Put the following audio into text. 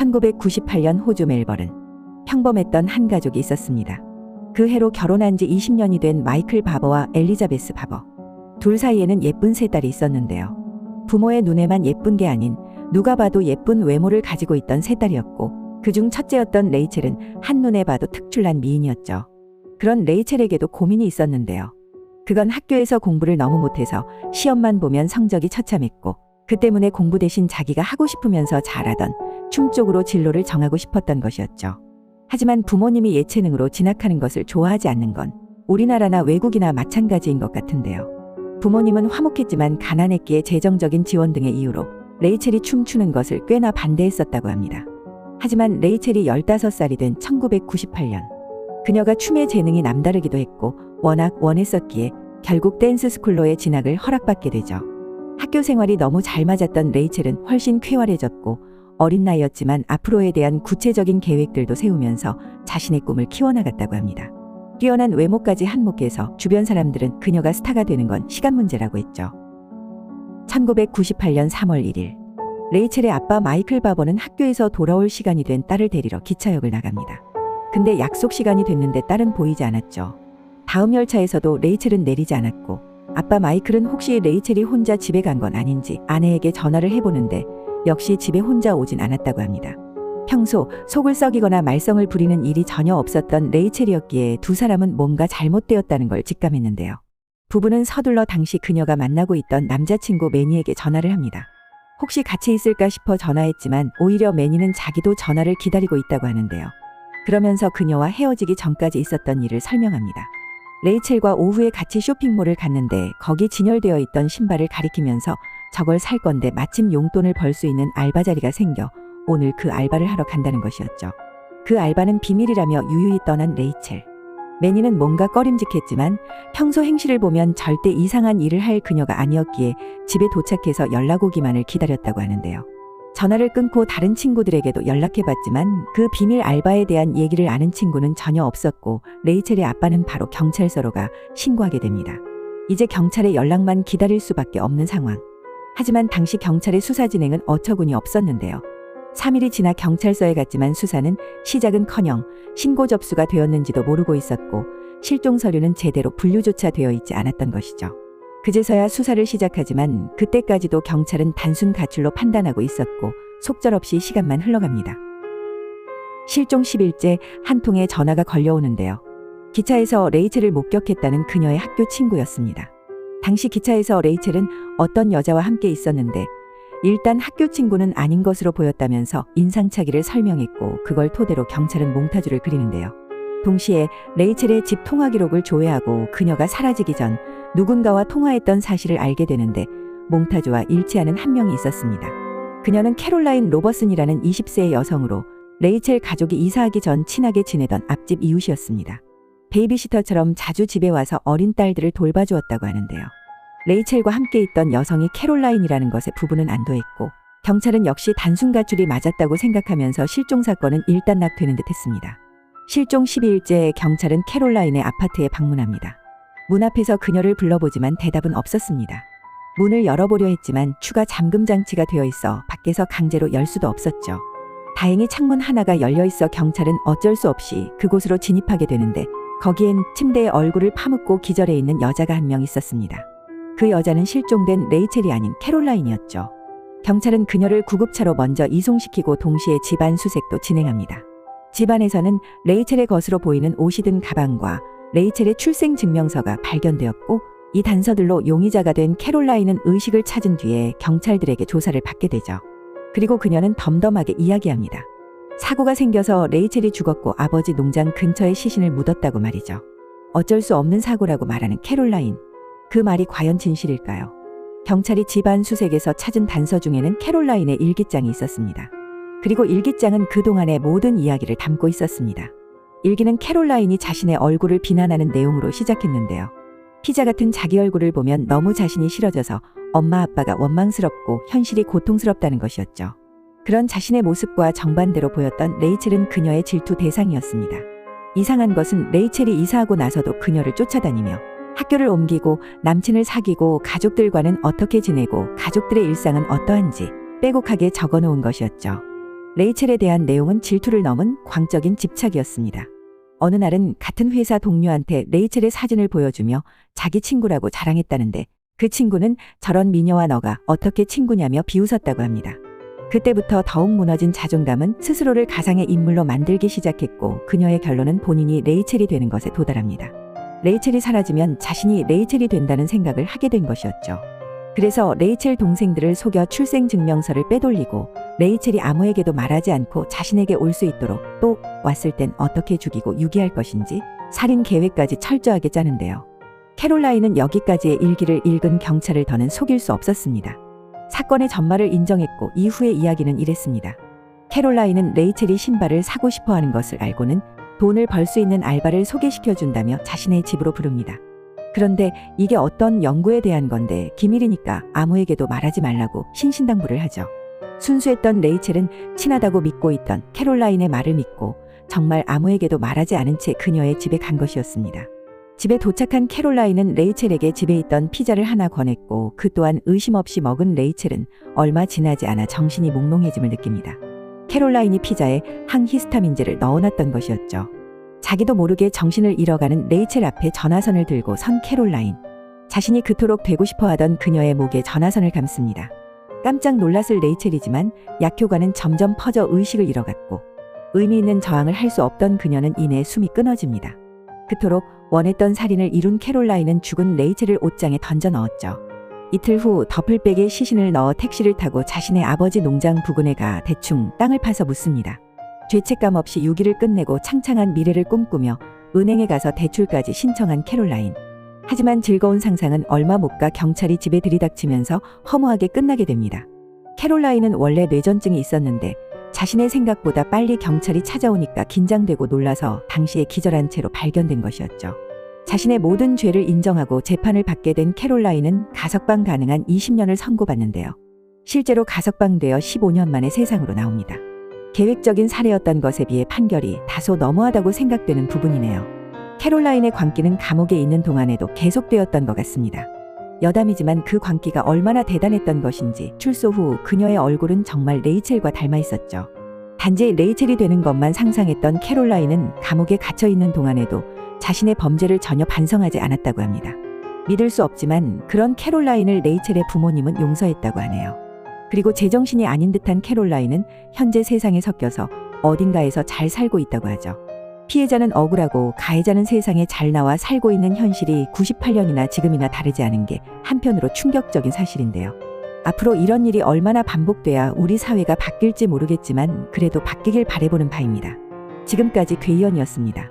1998년 호주 멜버른. 평범했던 한 가족이 있었습니다. 그 해로 결혼한 지 20년이 된 마이클 바버와 엘리자베스 바버. 둘 사이에는 예쁜 세 딸이 있었는데요. 부모의 눈에만 예쁜 게 아닌 누가 봐도 예쁜 외모를 가지고 있던 세 딸이었고, 그중 첫째였던 레이첼은 한눈에 봐도 특출난 미인이었죠. 그런 레이첼에게도 고민이 있었는데요. 그건 학교에서 공부를 너무 못해서 시험만 보면 성적이 처참했고, 그 때문에 공부 대신 자기가 하고 싶으면서 잘하던 춤 쪽으로 진로를 정하고 싶었던 것이었죠. 하지만 부모님이 예체능으로 진학하는 것을 좋아하지 않는 건 우리나라나 외국이나 마찬가지인 것 같은데요. 부모님은 화목했지만 가난했기에 재정적인 지원 등의 이유로 레이첼이 춤추는 것을 꽤나 반대했었다고 합니다. 하지만 레이첼이 15살이 된 1998년, 그녀가 춤의 재능이 남다르기도 했고 워낙 원했었기에 결국 댄스 스쿨로의 진학을 허락받게 되죠. 학교 생활이 너무 잘 맞았던 레이첼은 훨씬 쾌활해졌고, 어린 나이였지만 앞으로에 대한 구체적인 계획들도 세우면서 자신의 꿈을 키워나갔다고 합니다. 뛰어난 외모까지 한몫해서 주변 사람들은 그녀가 스타가 되는 건 시간 문제라고 했죠. 1998년 3월 1일, 레이첼의 아빠 마이클 바버는 학교에서 돌아올 시간이 된 딸을 데리러 기차역을 나갑니다. 근데 약속 시간이 됐는데 딸은 보이지 않았죠. 다음 열차에서도 레이첼은 내리지 않았고, 아빠 마이클은 혹시 레이첼이 혼자 집에 간 건 아닌지 아내에게 전화를 해보는데 역시 집에 혼자 오진 않았다고 합니다. 평소 속을 썩이거나 말썽을 부리는 일이 전혀 없었던 레이첼이었기에 두 사람은 뭔가 잘못되었다는 걸 직감했는데요. 부부는 서둘러 당시 그녀가 만나고 있던 남자친구 매니에게 전화를 합니다. 혹시 같이 있을까 싶어 전화했지만 오히려 매니는 자기도 전화를 기다리고 있다고 하는데요. 그러면서 그녀와 헤어지기 전까지 있었던 일을 설명합니다. 레이첼과 오후에 같이 쇼핑몰을 갔는데 거기 진열되어 있던 신발을 가리키면서 저걸 살 건데 마침 용돈을 벌 수 있는 알바 자리가 생겨 오늘 그 알바를 하러 간다는 것이었죠. 그 알바는 비밀이라며 유유히 떠난 레이첼. 매니는 뭔가 꺼림직했지만 평소 행실을 보면 절대 이상한 일을 할 그녀가 아니었기에 집에 도착해서 연락 오기만을 기다렸다고 하는데요. 전화를 끊고 다른 친구들에게도 연락해봤지만 그 비밀 알바에 대한 얘기를 아는 친구는 전혀 없었고, 레이첼의 아빠는 바로 경찰서로 가 신고하게 됩니다. 이제 경찰의 연락만 기다릴 수밖에 없는 상황. 하지만 당시 경찰의 수사 진행은 어처구니 없었는데요. 3일이 지나 경찰서에 갔지만 수사는 시작은커녕 신고 접수가 되었는지도 모르고 있었고, 실종 서류는 제대로 분류조차 되어 있지 않았던 것이죠. 그제서야 수사를 시작하지만 그때까지도 경찰은 단순 가출로 판단하고 있었고 속절없이 시간만 흘러갑니다. 실종 10일째 한 통의 전화가 걸려오는데요. 기차에서 레이첼을 목격했다는 그녀의 학교 친구였습니다. 당시 기차에서 레이첼은 어떤 여자와 함께 있었는데 일단 학교 친구는 아닌 것으로 보였다면서 인상착의를 설명했고, 그걸 토대로 경찰은 몽타주를 그리는데요. 동시에 레이첼의 집 통화 기록을 조회하고 그녀가 사라지기 전 누군가와 통화했던 사실을 알게 되는데 몽타주와 일치하는 한 명이 있었습니다. 그녀는 캐롤라인 로버슨이라는 20세의 여성으로 레이첼 가족이 이사하기 전 친하게 지내던 앞집 이웃이었습니다. 베이비시터처럼 자주 집에 와서 어린 딸들을 돌봐주었다고 하는데요. 레이첼과 함께 있던 여성이 캐롤라인이라는 것에 부부는 안도했고, 경찰은 역시 단순 가출이 맞았다고 생각하면서 실종 사건은 일단락되는 듯 했습니다. 실종 12일째 경찰은 캐롤라인의 아파트에 방문합니다. 문 앞에서 그녀를 불러보지만 대답은 없었습니다. 문을 열어보려 했지만 추가 잠금 장치가 되어 있어 밖에서 강제로 열 수도 없었죠. 다행히 창문 하나가 열려 있어 경찰은 어쩔 수 없이 그곳으로 진입하게 되는데 거기엔 침대에 얼굴을 파묻고 기절해 있는 여자가 한 명 있었습니다. 그 여자는 실종된 레이첼이 아닌 캐롤라인이었죠. 경찰은 그녀를 구급차로 먼저 이송시키고 동시에 집안 수색도 진행합니다. 집안에서는 레이첼의 것으로 보이는 옷이 든 가방과 레이첼의 출생증명서가 발견되었고, 이 단서들로 용의자가 된 캐롤라인은 의식을 찾은 뒤에 경찰들에게 조사를 받게 되죠. 그리고 그녀는 덤덤하게 이야기합니다. 사고가 생겨서 레이첼이 죽었고 아버지 농장 근처에 시신을 묻었다고 말이죠. 어쩔 수 없는 사고라고 말하는 캐롤라인. 그 말이 과연 진실일까요? 경찰이 집안 수색에서 찾은 단서 중에는 캐롤라인의 일기장이 있었습니다. 그리고 일기장은 그동안의 모든 이야기를 담고 있었습니다. 일기는 캐롤라인이 자신의 얼굴을 비난하는 내용으로 시작했는데요. 피자 같은 자기 얼굴을 보면 너무 자신이 싫어져서 엄마 아빠가 원망스럽고 현실이 고통스럽다는 것이었죠. 그런 자신의 모습과 정반대로 보였던 레이첼은 그녀의 질투 대상이었습니다. 이상한 것은 레이첼이 이사하고 나서도 그녀를 쫓아다니며 학교를 옮기고 남친을 사귀고 가족들과는 어떻게 지내고 가족들의 일상은 어떠한지 빼곡하게 적어놓은 것이었죠. 레이첼에 대한 내용은 질투를 넘은 광적인 집착이었습니다. 어느 날은 같은 회사 동료한테 레이첼의 사진을 보여주며 자기 친구라고 자랑했다는데 그 친구는 저런 미녀와 너가 어떻게 친구냐며 비웃었다고 합니다. 그때부터 더욱 무너진 자존감은 스스로를 가상의 인물로 만들기 시작했고 그녀의 결론은 본인이 레이첼이 되는 것에 도달합니다. 레이첼이 사라지면 자신이 레이첼이 된다는 생각을 하게 된 것이었죠. 그래서 레이첼 동생들을 속여 출생증명서를 빼돌리고 레이첼이 아무에게도 말하지 않고 자신에게 올 수 있도록 또 왔을 땐 어떻게 죽이고 유기할 것인지 살인 계획까지 철저하게 짜는데요. 캐롤라인은 여기까지의 일기를 읽은 경찰을 더는 속일 수 없었습니다. 사건의 전말을 인정했고 이후의 이야기는 이랬습니다. 캐롤라인은 레이첼이 신발을 사고 싶어 하는 것을 알고는 돈을 벌 수 있는 알바를 소개시켜준다며 자신의 집으로 부릅니다. 그런데 이게 어떤 연구에 대한 건데 기밀이니까 아무에게도 말하지 말라고 신신당부를 하죠. 순수했던 레이첼은 친하다고 믿고 있던 캐롤라인의 말을 믿고 정말 아무에게도 말하지 않은 채 그녀의 집에 간 것이었습니다. 집에 도착한 캐롤라인은 레이첼에게 집에 있던 피자를 하나 권했고 그 또한 의심 없이 먹은 레이첼은 얼마 지나지 않아 정신이 몽롱해짐을 느낍니다. 캐롤라인이 피자에 항히스타민제를 넣어놨던 것이었죠. 자기도 모르게 정신을 잃어가는 레이첼 앞에 전화선을 들고 선 캐롤라인. 자신이 그토록 되고 싶어하던 그녀의 목에 전화선을 감습니다. 깜짝 놀랐을 레이첼이지만 약효과는 점점 퍼져 의식을 잃어갔고 의미 있는 저항을 할 수 없던 그녀는 이내 숨이 끊어집니다. 그토록 원했던 살인을 이룬 캐롤라인은 죽은 레이첼을 옷장에 던져 넣었죠. 이틀 후 더플백에 시신을 넣어 택시를 타고 자신의 아버지 농장 부근에 가 대충 땅을 파서 묻습니다. 죄책감 없이 유기를 끝내고 창창한 미래를 꿈꾸며 은행에 가서 대출까지 신청한 캐롤라인. 하지만 즐거운 상상은 얼마 못 가 경찰이 집에 들이닥치면서 허무하게 끝나게 됩니다. 캐롤라인은 원래 뇌전증이 있었는데 자신의 생각보다 빨리 경찰이 찾아오니까 긴장되고 놀라서 당시에 기절한 채로 발견된 것이었죠. 자신의 모든 죄를 인정하고 재판을 받게 된 캐롤라인은 가석방 가능한 20년을 선고받는데요. 실제로 가석방되어 15년 만에 세상으로 나옵니다. 계획적인 살해였던 것에 비해 판결이 다소 너무하다고 생각되는 부분이네요. 캐롤라인의 광기는 감옥에 있는 동안에도 계속되었던 것 같습니다. 여담이지만 그 광기가 얼마나 대단했던 것인지 출소 후 그녀의 얼굴은 정말 레이첼과 닮아 있었죠. 단지 레이첼이 되는 것만 상상했던 캐롤라인은 감옥에 갇혀 있는 동안에도 자신의 범죄를 전혀 반성하지 않았다고 합니다. 믿을 수 없지만 그런 캐롤라인을 레이첼의 부모님은 용서했다고 하네요. 그리고 제정신이 아닌 듯한 캐롤라인은 현재 세상에 섞여서 어딘가에서 잘 살고 있다고 하죠. 피해자는 억울하고 가해자는 세상에 잘 나와 살고 있는 현실이 98년이나 지금이나 다르지 않은 게 한편으로 충격적인 사실인데요. 앞으로 이런 일이 얼마나 반복돼야 우리 사회가 바뀔지 모르겠지만 그래도 바뀌길 바라보는 바입니다. 지금까지 괴이언이었습니다.